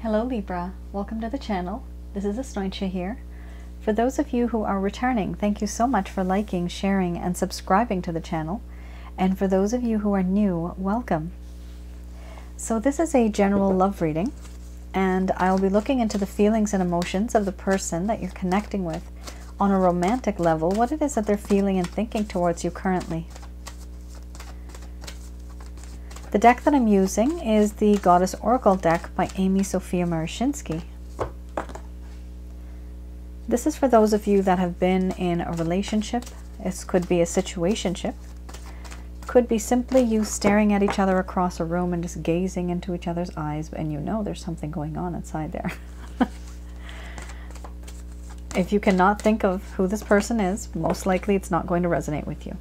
Hello Libra, welcome to the channel. This is Asnointia here. For those of you who are returning, thank you so much for liking, sharing, and subscribing to the channel. And for those of you who are new, welcome. So this is a general love reading, and I'll be looking into the feelings and emotions of the person that you're connecting with on a romantic level, what it is that they're feeling and thinking towards you currently. The deck that I'm using is the Goddess Oracle deck by Amy Sophia Marashinsky. This is for those of you that have been in a relationship. This could be a situationship. Could be simply you staring at each other across a room and just gazing into each other's eyes, and you know there's something going on inside there. If you cannot think of who this person is, most likely it's not going to resonate with you.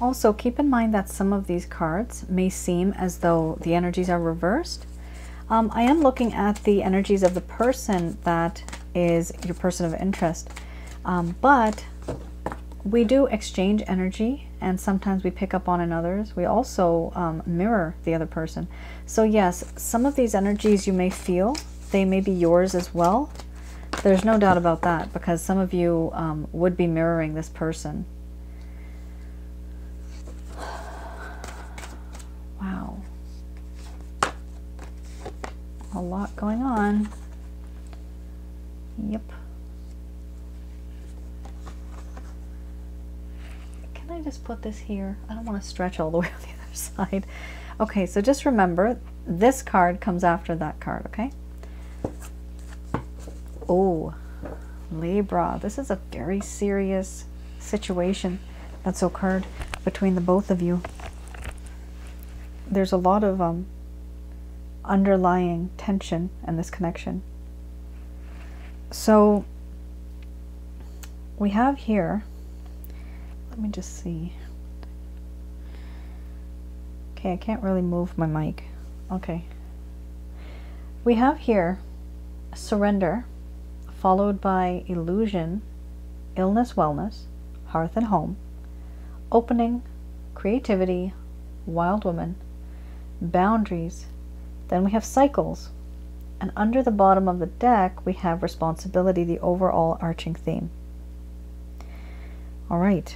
Also, keep in mind that some of these cards may seem as though the energies are reversed. I am looking at the energies of the person that is your person of interest. But we do exchange energy, and sometimes we pick up on another's. We also mirror the other person. So yes, some of these energies you may feel, they may be yours as well. There's no doubt about that, because some of you would be mirroring this person. Wow. A lot going on. Yep. Can I just put this here? I don't want to stretch all the way on the other side. Okay, so just remember, this card comes after that card, okay? Oh, Libra. This is a very serious situation that's occurred between the both of you. There's a lot of underlying tension in this connection. So we have here, let me just see. Okay, I can't really move my mic. Okay. We have here surrender, followed by illusion, illness, wellness, hearth and home, opening, creativity, wild woman, boundaries. Then we have cycles, and under the bottom of the deck we have responsibility, the overall arching theme. All right,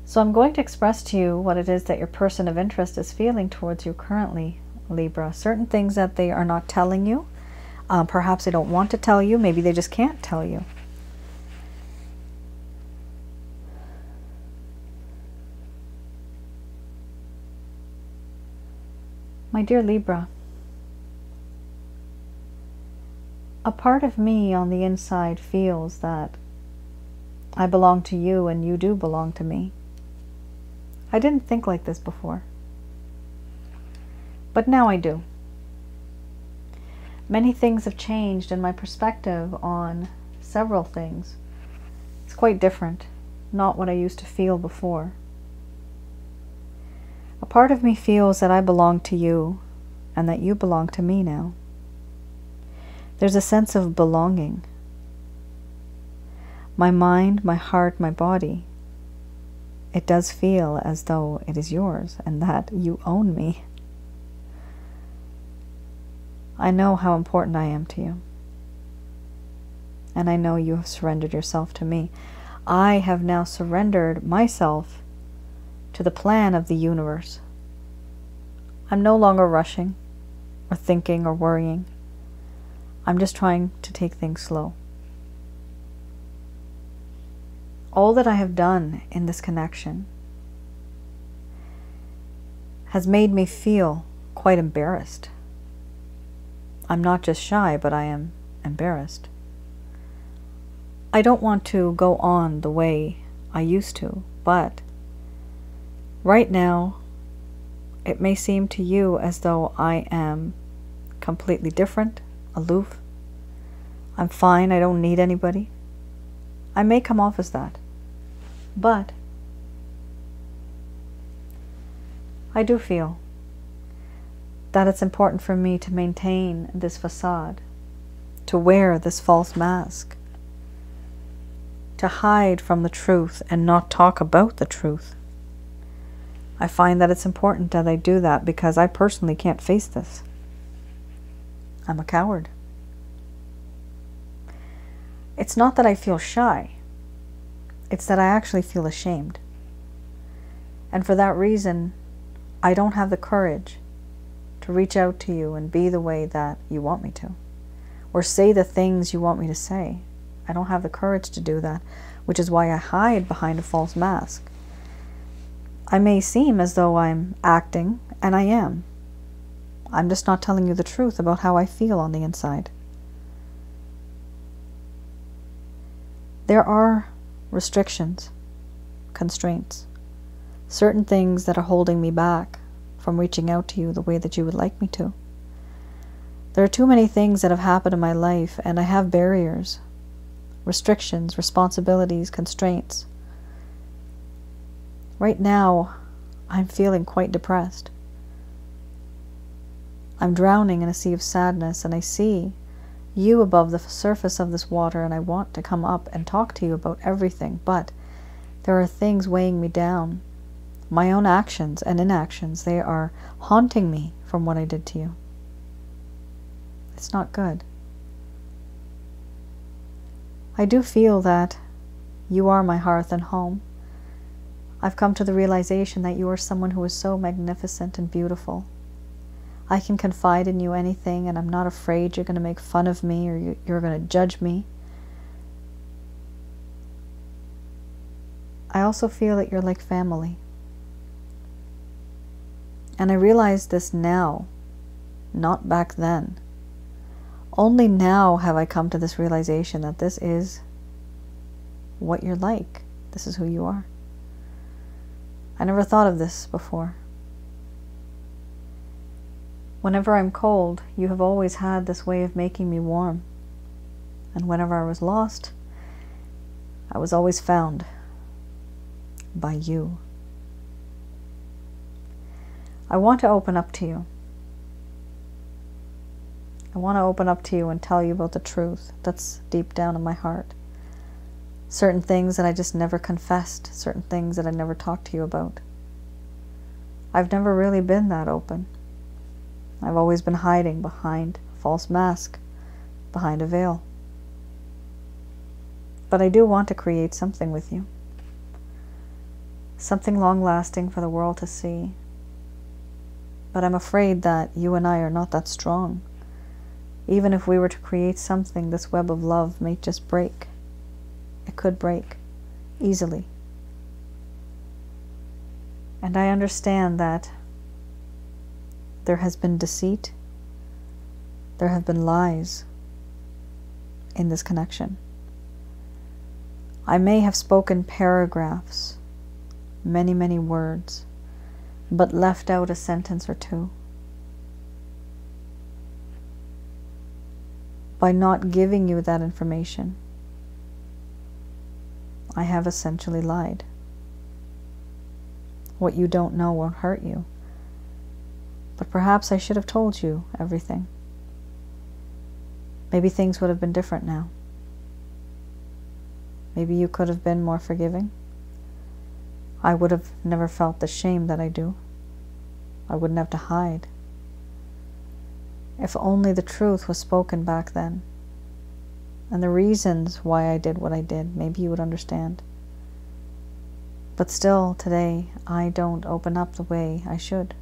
so I'm going to express to you what it is that your person of interest is feeling towards you currently, Libra. Certain things that they are not telling you, perhaps they don't want to tell you, maybe they just can't tell you. My dear Libra, a part of me on the inside feels that I belong to you and you do belong to me. I didn't think like this before, but now I do. Many things have changed in my perspective on several things. It's quite different, not what I used to feel before. A part of me feels that I belong to you and that you belong to me now. There's a sense of belonging. My mind, my heart, my body, it does feel as though it is yours and that you own me. I know how important I am to you. And I know you have surrendered yourself to me. I have now surrendered myself to the plan of the universe. I'm no longer rushing or thinking or worrying. I'm just trying to take things slow. All that I have done in this connection has made me feel quite embarrassed. I'm not just shy, but I am embarrassed. I don't want to go on the way I used to, but right now, it may seem to you as though I am completely different, aloof. I'm fine, I don't need anybody. I may come off as that, but I do feel that it's important for me to maintain this facade, to wear this false mask, to hide from the truth and not talk about the truth. I find that it's important that I do that because I personally can't face this. I'm a coward. It's not that I feel shy. It's that I actually feel ashamed. And for that reason, I don't have the courage to reach out to you and be the way that you want me to, or say the things you want me to say. I don't have the courage to do that, which is why I hide behind a false mask. I may seem as though I'm acting, and I am. I'm just not telling you the truth about how I feel on the inside. There are restrictions, constraints, certain things that are holding me back from reaching out to you the way that you would like me to. There are too many things that have happened in my life, and I have barriers, restrictions, responsibilities, constraints. Right now, I'm feeling quite depressed. I'm drowning in a sea of sadness, and I see you above the surface of this water, and I want to come up and talk to you about everything, but there are things weighing me down. My own actions and inactions, they are haunting me from what I did to you. It's not good. I do feel that you are my hearth and home. I've come to the realization that you are someone who is so magnificent and beautiful. I can confide in you anything, and I'm not afraid you're going to make fun of me or you're going to judge me. I also feel that you're like family. And I realize this now, not back then. Only now have I come to this realization that this is what you're like. This is who you are. I never thought of this before. Whenever I'm cold, you have always had this way of making me warm. And whenever I was lost, I was always found by you. I want to open up to you. I want to open up to you and tell you about the truth that's deep down in my heart. Certain things that I just never confessed, certain things that I never talked to you about. I've never really been that open. I've always been hiding behind a false mask, behind a veil. But I do want to create something with you. Something long-lasting for the world to see. But I'm afraid that you and I are not that strong. Even if we were to create something, this web of love may just break. It could break easily. And I understand that there has been deceit, there have been lies in this connection. I may have spoken paragraphs, many, many words, but left out a sentence or two. By not giving you that information, I have essentially lied. What you don't know won't hurt you. But perhaps I should have told you everything. Maybe things would have been different now. Maybe you could have been more forgiving. I would have never felt the shame that I do. I wouldn't have to hide. If only the truth was spoken back then, and the reasons why I did what I did, maybe you would understand. But still, today, I don't open up the way I should.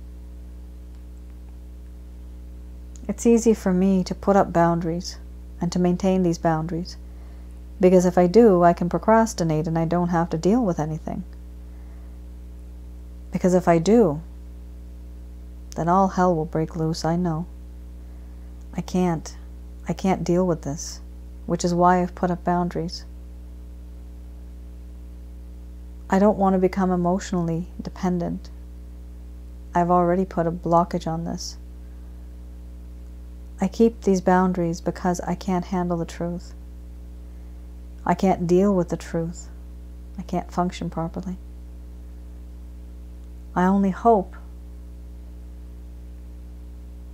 It's easy for me to put up boundaries and to maintain these boundaries, because if I do, I can procrastinate and I don't have to deal with anything. Because if I do, then all hell will break loose, I know. I can't deal with this, which is why I've put up boundaries. I don't want to become emotionally dependent. I've already put a blockage on this. I keep these boundaries because I can't handle the truth. I can't deal with the truth. I can't function properly. I only hope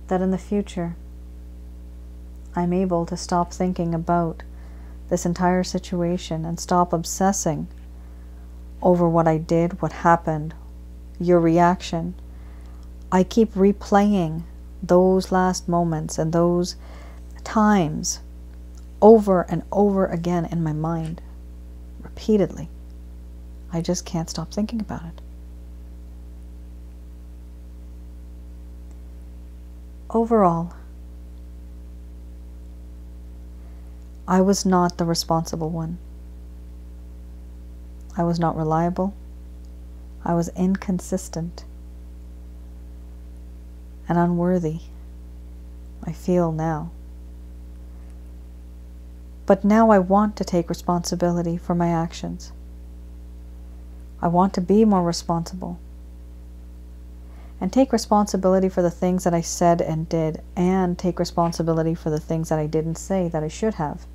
that in the future I'm able to stop thinking about this entire situation and stop obsessing over what I did, what happened, your reaction. I keep replaying those last moments and those times over and over again in my mind, repeatedly. I just can't stop thinking about it. Overall, I was not the responsible one. I was not reliable. I was inconsistent and unworthy, I feel now. But now I want to take responsibility for my actions. I want to be more responsible and take responsibility for the things that I said and did, and take responsibility for the things that I didn't say that I should have,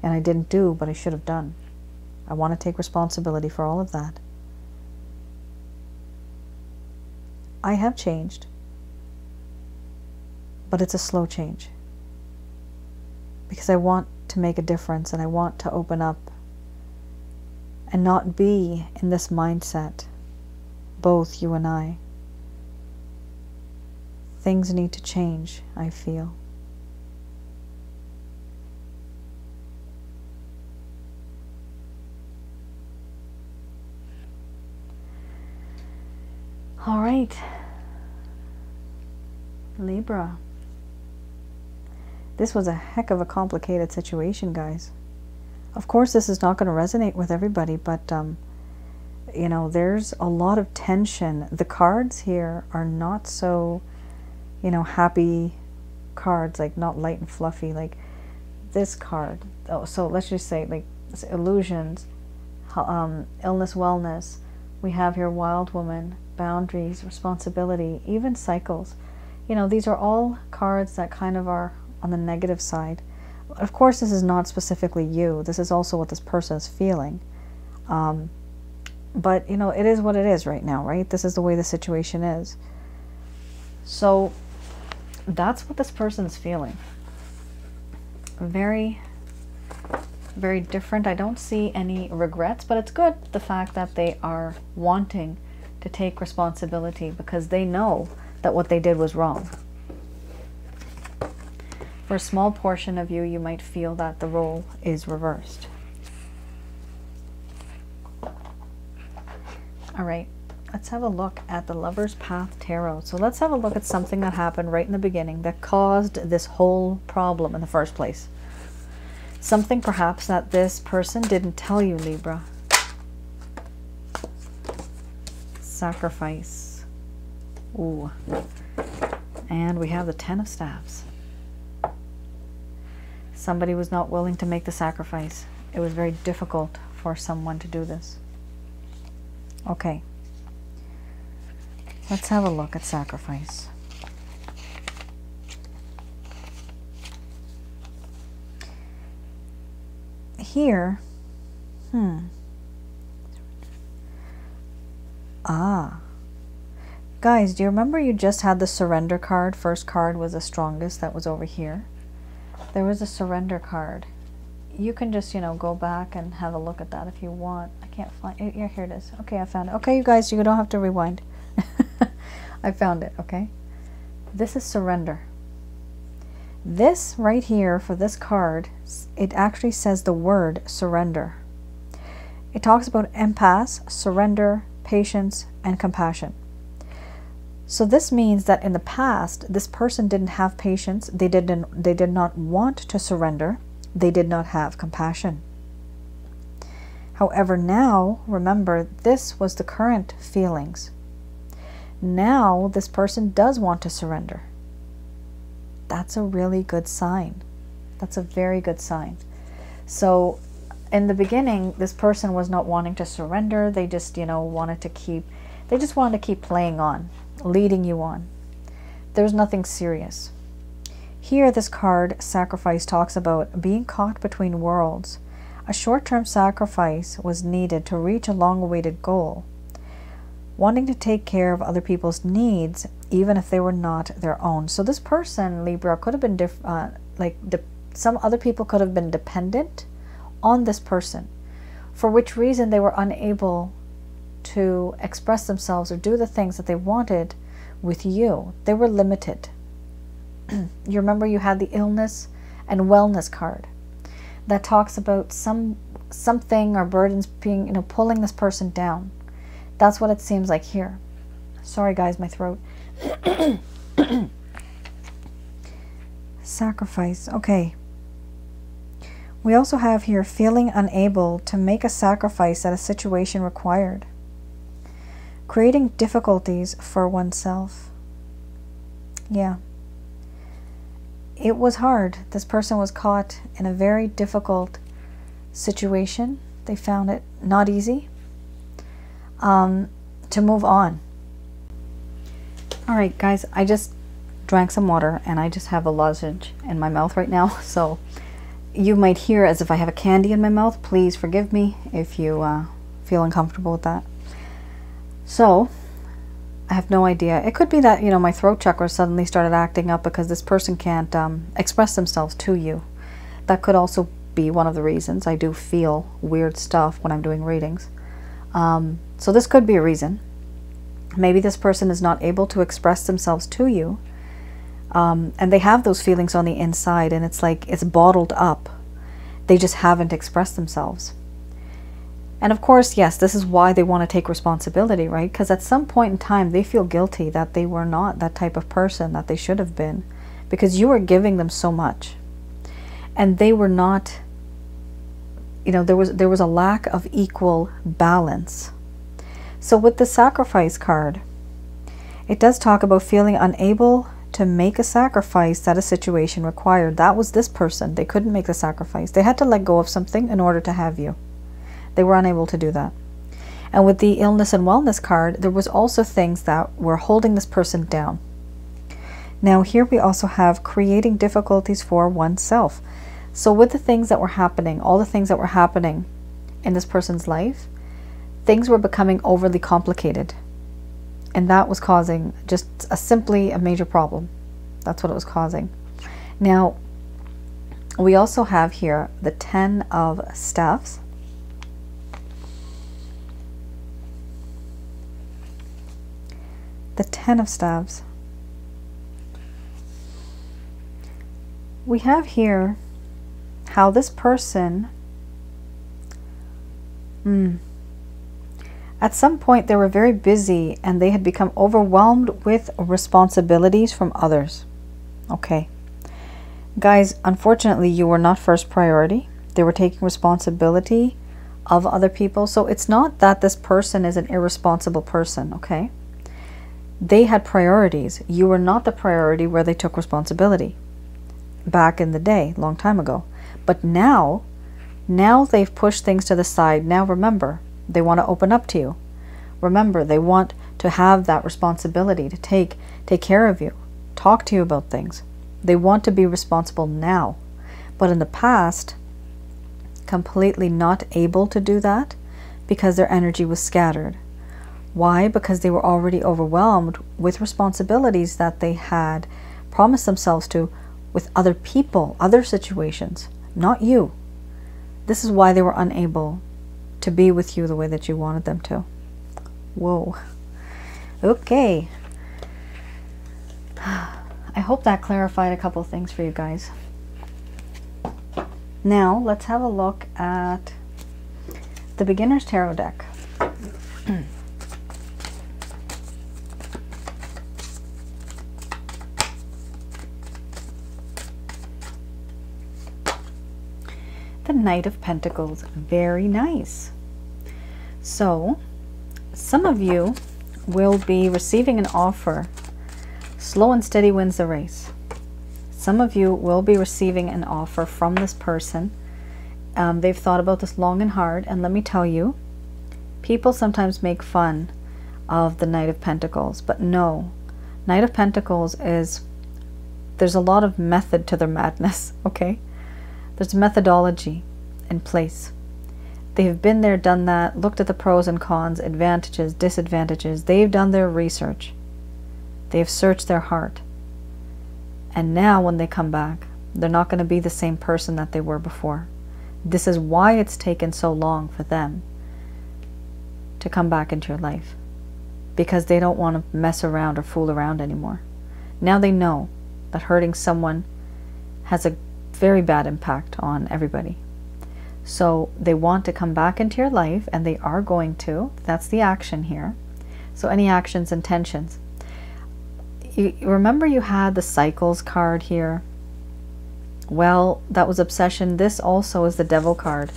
and I didn't do but I should have done. I want to take responsibility for all of that. I have changed, but it's a slow change because I want to make a difference and I want to open up and not be in this mindset, both you and I. Things need to change, I feel. All right, Libra. This was a heck of a complicated situation, guys. Of course, this is not going to resonate with everybody, but, you know, there's a lot of tension. The cards here are not so, you know, happy cards, like not light and fluffy, like this card. Oh, so let's just say, like, illusions, illness, wellness. We have here wild woman, boundaries, responsibility, even cycles. You know, these are all cards that kind of are on the negative side. Of course, this is not specifically you. This is also what this person is feeling. But, you know, it is what it is right now, right? This is the way the situation is. So that's what this person is feeling. Very, very different. I don't see any regrets, but it's good, the fact that they are wanting to take responsibility because they know that what they did was wrong. For a small portion of you, you might feel that the role is reversed. All right, let's have a look at the Lover's Path Tarot. So let's have a look at something that happened right in the beginning that caused this whole problem in the first place. Something perhaps that this person didn't tell you, Libra. Sacrifice. Ooh. And we have the Ten of Staves. Somebody was not willing to make the sacrifice. It was very difficult for someone to do this. Okay. Let's have a look at sacrifice. Here, guys, do you remember you just had the surrender card? First card was the strongest, that was over here. There was a surrender card. You can just, you know, go back and have a look at that if you want. I can't find it. Yeah, here it is. Okay, I found it. Okay, you guys, you don't have to rewind. I found it, okay? This is surrender. This right here for this card, it actually says the word surrender. It talks about impasse, surrender, patience, and compassion. So this means that in the past, this person didn't have patience. They did not want to surrender. They did not have compassion. However, now, remember, this was the current feelings. Now, this person does want to surrender. That's a really good sign. That's a very good sign. So, in the beginning, this person was not wanting to surrender. They just, you know, wanted to keep playing on, leading you on. There's nothing serious. Here, this card, sacrifice, talks about being caught between worlds. A short-term sacrifice was needed to reach a long-awaited goal. wanting to take care of other people's needs, even if they were not their own. So this person, Libra, could have been some other people could have been dependent on this person, for which reason they were unable to express themselves or do the things that they wanted with you. They were limited. You remember you had the illness and wellness card that talks about something or burdens being, pulling this person down. That's what it seems like here. Sorry guys, my throat. Sacrifice. Okay. We also have here feeling unable to make a sacrifice that a situation required. Creating difficulties for oneself. Yeah. It was hard. This person was caught in a very difficult situation. They found it not easy to move on. All right, guys, I just drank some water and I just have a lozenge in my mouth right now. So you might hear as if I have a candy in my mouth. Please forgive me if you feel uncomfortable with that. So I have no idea. It could be that, my throat chakra suddenly started acting up because this person can't express themselves to you. That could also be one of the reasons. I do feel weird stuff when I'm doing readings. So this could be a reason. Maybe this person is not able to express themselves to you. And they have those feelings on the inside and it's like it's bottled up. They just haven't expressed themselves. And of course, yes, this is why they want to take responsibility, right? Because at some point in time, they feel guilty that they were not that type of person that they should have been. Because you were giving them so much. And they were not, there was a lack of equal balance. So with the sacrifice card, it does talk about feeling unable to make a sacrifice that a situation required. That was this person. They couldn't make the sacrifice. They had to let go of something in order to have you. They were unable to do that. And with the illness and wellness card, there was also things that were holding this person down. Now here we also have creating difficulties for oneself. So with the things that were happening, all the things that were happening in this person's life, things were becoming overly complicated. And that was causing just simply a major problem. That's what it was causing. Now, we also have here the 10 of Staffs. The 10 of Staves. We have here how this person, at some point they were very busy and they had become overwhelmed with responsibilities from others. Okay. Guys, unfortunately, you were not first priority. They were taking responsibility of other people. So it's not that this person is an irresponsible person, okay? They had priorities. You were not the priority where they took responsibility back in the day, long time ago. But now they've pushed things to the side. Now remember, they want to open up to you. Remember, they want to have that responsibility to take care of you, talk to you about things. They want to be responsible now. But in the past, completely not able to do that because their energy was scattered. Why? Because they were already overwhelmed with responsibilities that they had promised themselves to with other people, other situations, not you. This is why they were unable to be with you the way that you wanted them to. Whoa. Okay. I hope that clarified a couple things for you guys. Now, let's have a look at the Beginner's Tarot deck. The Knight of Pentacles. Very nice. So, some of you will be receiving an offer. Slow and steady wins the race. Some of you will be receiving an offer from this person. They've thought about this long and hard, and let me tell you, people sometimes make fun of the Knight of Pentacles, but no. Knight of Pentacles is, there's a lot of method to their madness, okay? There's methodology in place. They've been there, done that, looked at the pros and cons, advantages, disadvantages. They've done their research. They've searched their heart. And now when they come back, they're not going to be the same person that they were before. This is why it's taken so long for them to come back into your life. Because they don't want to mess around or fool around anymore. Now they know that hurting someone has a very bad impact on everybody. So they want to come back into your life, and they are going to. That's the action here. So any actions, intentions. You remember you had the cycles card here? Well, that was obsession. This also is the devil card.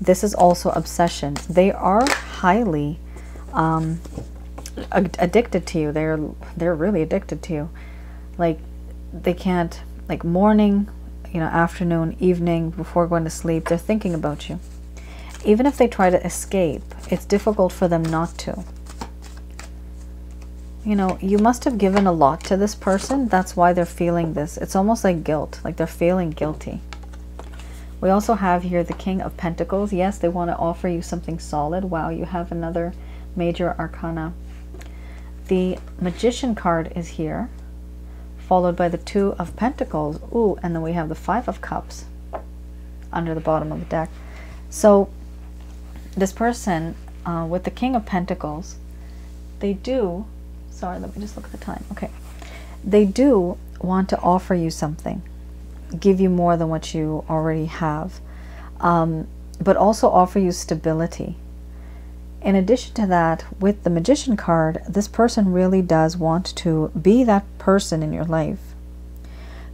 This is also obsession. They are highly addicted to you. They're really addicted to you. Like, they can't, like, morning, you know, afternoon, evening, before going to sleep, they're thinking about you. Even if they try to escape, it's difficult for them not to. You know, you must have given a lot to this person. That's why they're feeling this. It's almost like guilt, like they're feeling guilty. We also have here the King of Pentacles. Yes, they want to offer you something solid. Wow, you have another major arcana. The Magician card is here, followed by the Two of Pentacles. Ooh, and then we have the Five of Cups under the bottom of the deck. So this person with the King of Pentacles, they do, sorry, let me just look at the time. Okay. They do want to offer you something, give you more than what you already have, but also offer you stability. In addition to that, with the Magician card, this person really does want to be that person in your life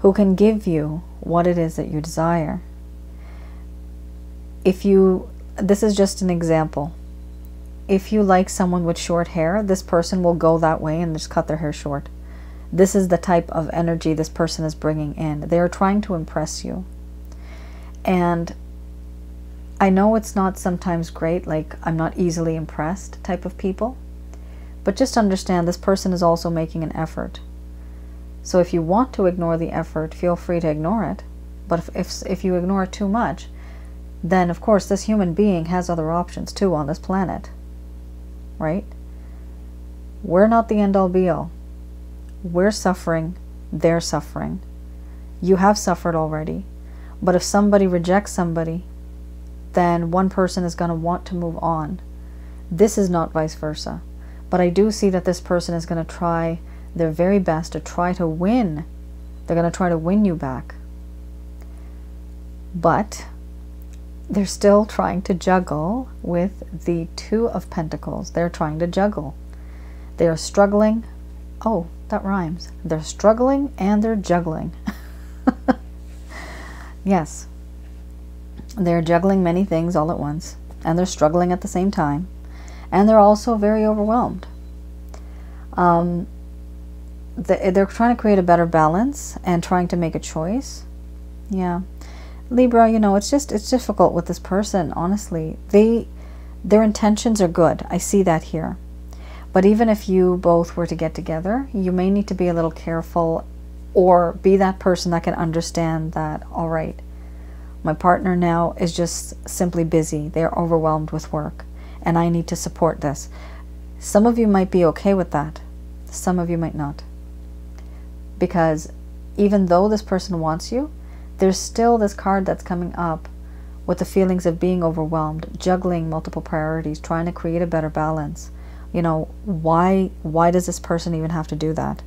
who can give you what it is that you desire. This is just an example. If you like someone with short hair, this person will go that way and just cut their hair short. This is the type of energy this person is bringing in. They are trying to impress you. And I know it's not sometimes great, like I'm not easily impressed type of people, but just understand this person is also making an effort. So if you want to ignore the effort, feel free to ignore it. But if you ignore it too much, then of course this human being has other options too on this planet, right? We're not the end all be all. We're suffering, they're suffering. You have suffered already. But if somebody rejects somebody, then one person is going to want to move on. This is not vice versa. But I do see that this person is going to try their very best to try to win. They're going to try to win you back. But they're still trying to juggle with the Two of Pentacles. They're trying to juggle. They are struggling. Oh, that rhymes. They're struggling and they're juggling. Yes. They're juggling many things all at once, and they're struggling at the same time, and they're also very overwhelmed. They're trying to create a better balance and trying to make a choice. Yeah. Libra, you know, it's difficult with this person, honestly. Their intentions are good. I see that here. But even if you both were to get together, you may need to be a little careful, or be that person that can understand that, all right, my partner now is just simply busy. They're overwhelmed with work, and I need to support this. Some of you might be okay with that. Some of you might not. Because even though this person wants you, there's still this card that's coming up with the feelings of being overwhelmed, juggling multiple priorities, trying to create a better balance. You know, why does this person even have to do that?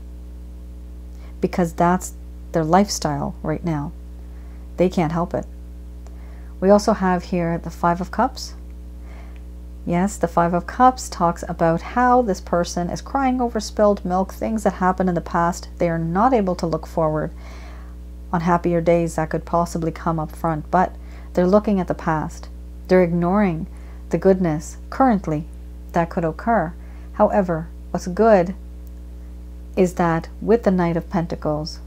Because that's their lifestyle right now. They can't help it. We also have here the Five of Cups. Yes, the Five of Cups talks about how this person is crying over spilled milk, things that happened in the past. They are not able to look forward on happier days that could possibly come up front, but they're looking at the past. They're ignoring the goodness currently that could occur. However, what's good is that with the Knight of Pentacles,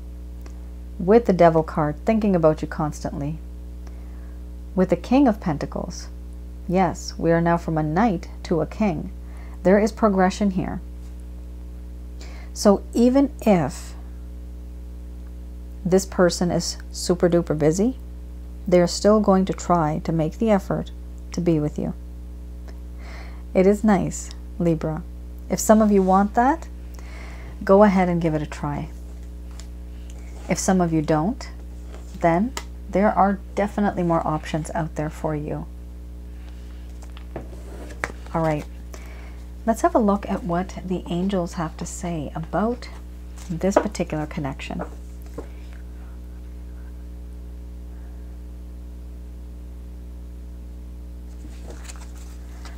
with the Devil card thinking about you constantly, with the King of Pentacles, yes, we are now from a knight to a king. There is progression here. So even if this person is super duper busy, they're still going to try to make the effort to be with you. It is nice, Libra. If some of you want that, go ahead and give it a try. If some of you don't, then there are definitely more options out there for you. All right, let's have a look at what the angels have to say about this particular connection.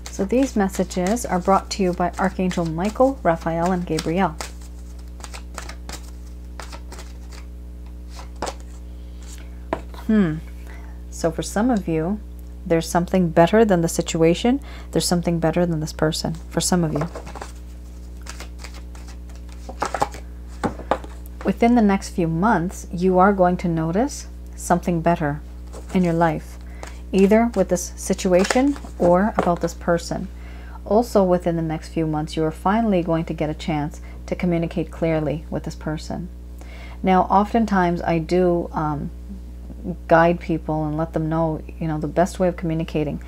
So these messages are brought to you by Archangel Michael, Raphael, and Gabriel. So for some of you, there's something better than the situation. There's something better than this person. For some of you. Within the next few months, you are going to notice something better in your life, either with this situation or about this person. Also within the next few months, you are finally going to get a chance to communicate clearly with this person. Now, oftentimes I do guide people and let them know, the best way of communicating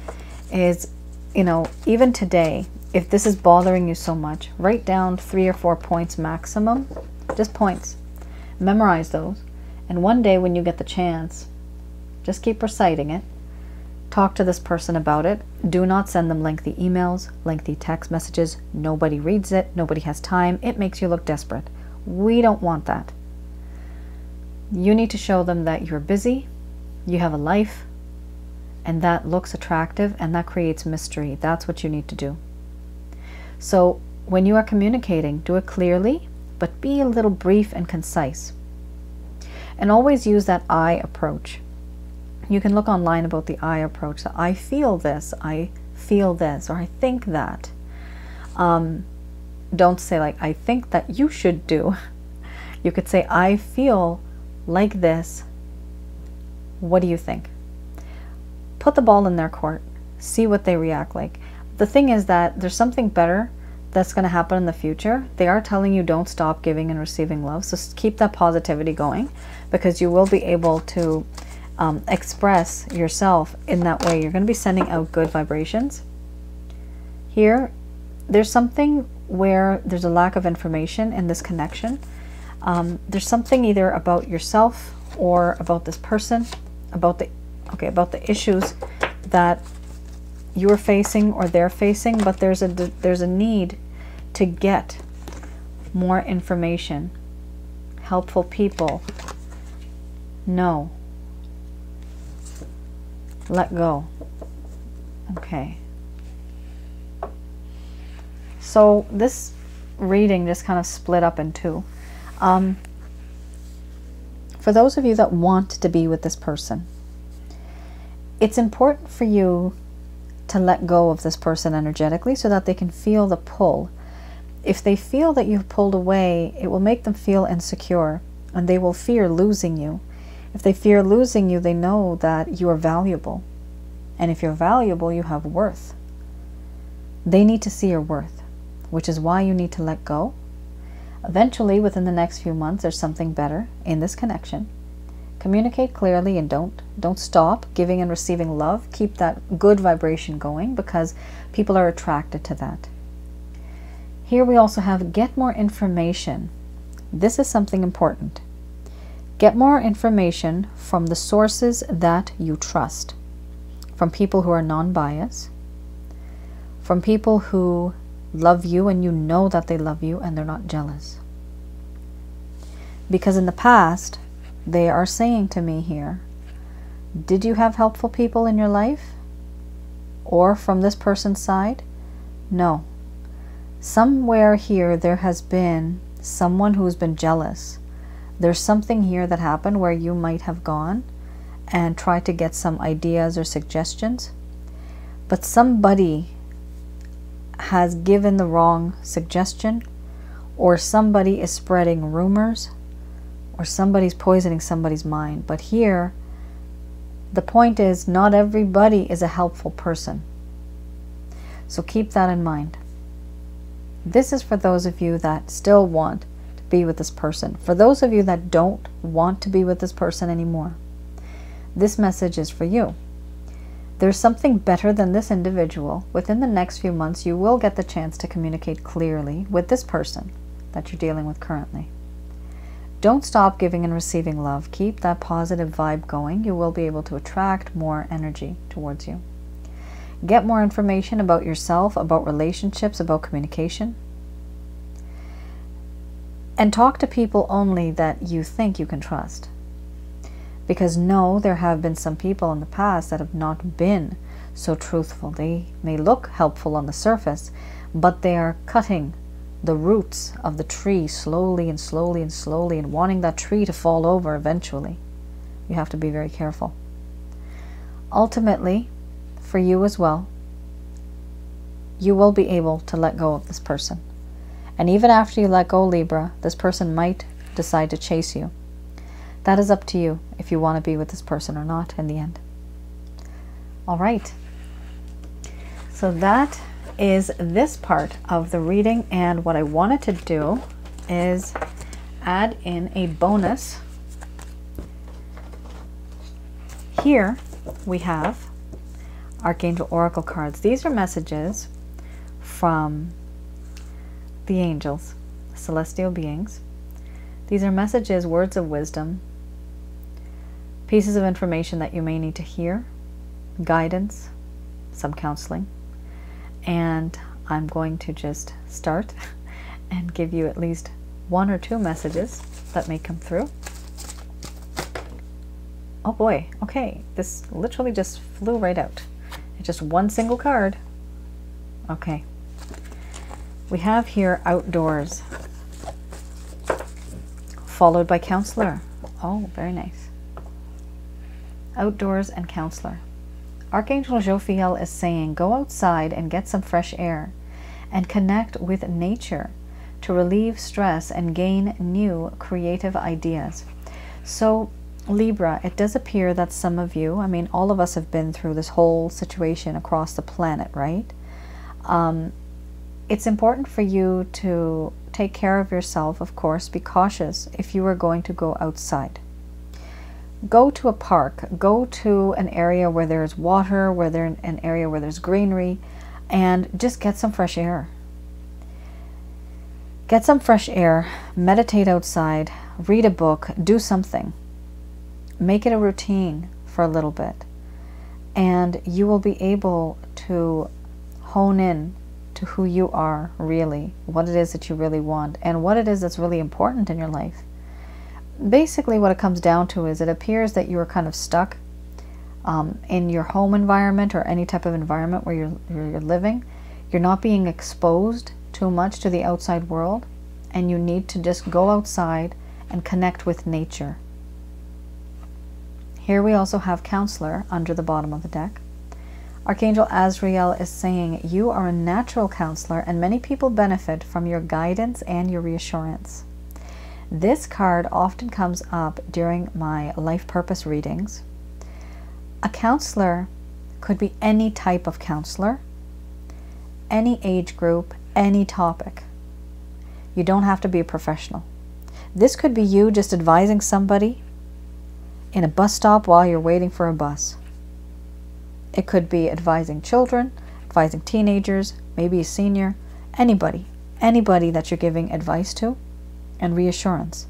is, even today, if this is bothering you so much, write down 3 or 4 points maximum, just points. Memorize those. And one day when you get the chance, just keep reciting it. Talk to this person about it. Do not send them lengthy emails, lengthy text messages. Nobody reads it. Nobody has time. It makes you look desperate. We don't want that. You need to show them that you're busy, you have a life, and that looks attractive, and that creates mystery. That's what you need to do. So when you are communicating, do it clearly, but be a little brief and concise. And always use that I approach. You can look online about the I approach. So I feel this, or I think that. Don't say like, I think that you should do. You could say, I feel like this. What do you think? Put the ball in their court. See what they react like. The thing is that there's something better that's going to happen in the future. They are telling you don't stop giving and receiving love. So keep that positivity going, because you will be able to express yourself in that way. You're going to be sending out good vibrations. Here, there's something where there's a lack of information in this connection. There's something either about yourself or about this person, about the issues that you're facing or they're facing, but there's a need to get more information. Helpful people. No. Let go. Okay. So this reading just kind of split up in two. For those of you that want to be with this person, it's important for you to let go of this person energetically so that they can feel the pull. If they feel that you've pulled away, it will make them feel insecure, and they will fear losing you. If they fear losing you, they know that you are valuable. And if you're valuable, you have worth. They need to see your worth, which is why you need to let go. Eventually, within the next few months, there's something better in this connection. Communicate clearly and don't stop giving and receiving love. Keep that good vibration going, because people are attracted to that. Here we also have get more information. This is something important. Get more information from the sources that you trust. From people who are non-biased. From people who love you and you know that they love you and they're not jealous. Because in the past, they are saying to me here, did you have helpful people in your life? Or from this person's side? No. Somewhere here there has been someone who's been jealous. There's something here that happened where you might have gone and tried to get some ideas or suggestions, but somebody has given the wrong suggestion, or somebody is spreading rumors, or somebody's poisoning somebody's mind. But here, the point is, not everybody is a helpful person. So keep that in mind. This is for those of you that still want to be with this person. For those of you that don't want to be with this person anymore, this message is for you. There's something better than this individual. Within the next few months, you will get the chance to communicate clearly with this person that you're dealing with currently. Don't stop giving and receiving love. Keep that positive vibe going. You will be able to attract more energy towards you. Get more information about yourself, about relationships, about communication. And talk to people only that you think you can trust. Because no, there have been some people in the past that have not been so truthful. They may look helpful on the surface, but they are cutting the roots of the tree slowly and slowly and slowly, and wanting that tree to fall over eventually. You have to be very careful. Ultimately, for you as well, you will be able to let go of this person. And even after you let go, Libra, this person might decide to chase you. That is up to you if you want to be with this person or not in the end. All right. So that is this part of the reading, and what I wanted to do is add in a bonus. Here we have Archangel Oracle cards. These are messages from the angels, celestial beings. These are messages, words of wisdom, pieces of information that you may need to hear, guidance, some counseling. And I'm going to just start and give you at least 1 or 2 messages that may come through. Oh boy, okay, this literally just flew right out. It's just one single card. Okay. We have here outdoors, followed by counselor. Oh, very nice. Outdoors and counselor. Archangel Jophiel is saying, go outside and get some fresh air and connect with nature to relieve stress and gain new creative ideas. So, Libra, it does appear that some of you, I mean, all of us have been through this whole situation across the planet, right? It's important for you to take care of yourself, of course. Be cautious if you are going to go outside. Go to a park, go to an area where there's water, where there's an area where there's greenery, and just get some fresh air. Get some fresh air, meditate outside, read a book, do something. Make it a routine for a little bit, and you will be able to hone in to who you are really, what it is that you really want, and what it is that's really important in your life. Basically, what it comes down to is it appears that you are kind of stuck in your home environment or any type of environment where you're living. You're not being exposed too much to the outside world, and you need to just go outside and connect with nature. Here we also have counselor under the bottom of the deck. Archangel Azrael is saying, you are a natural counselor, and many people benefit from your guidance and your reassurance. This card often comes up during my life purpose readings. A counselor could be any type of counselor, any age group, any topic. You don't have to be a professional. This could be you just advising somebody in a bus stop while you're waiting for a bus. It could be advising children, advising teenagers, maybe a senior, anybody that you're giving advice to and reassurance.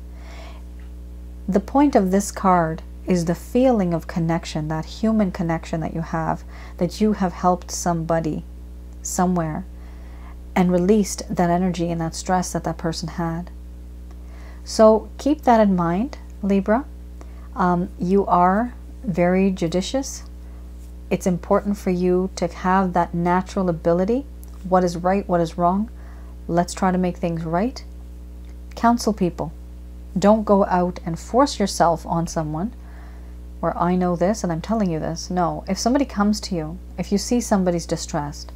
The point of this card is the feeling of connection, that human connection that you have helped somebody somewhere and released that energy and that stress that person had. So keep that in mind, Libra. You are very judicious. It's important for you to have that natural ability. What is right, what is wrong? Let's try to make things right. Counsel people. Don't go out and force yourself on someone where I know this and I'm telling you this. No, if somebody comes to you, if you see somebody's distressed,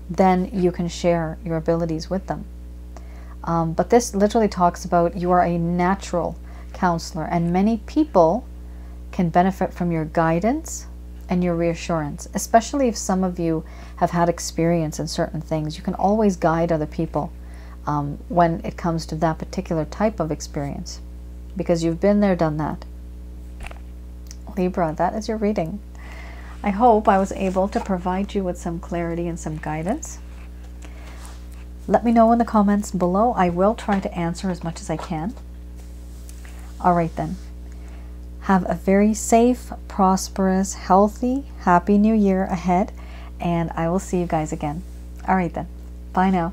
then you can share your abilities with them. But this literally talks about you are a natural counselor, and many people can benefit from your guidance and your reassurance, especially if some of you have had experience in certain things. You can always guide other people when it comes to that particular type of experience, because you've been there, done that. Libra, that is your reading. I hope I was able to provide you with some clarity and some guidance. Let me know in the comments below. I will try to answer as much as I can. All right then. Have a very safe, prosperous, healthy, happy new year ahead, and I will see you guys again. All right then. Bye now.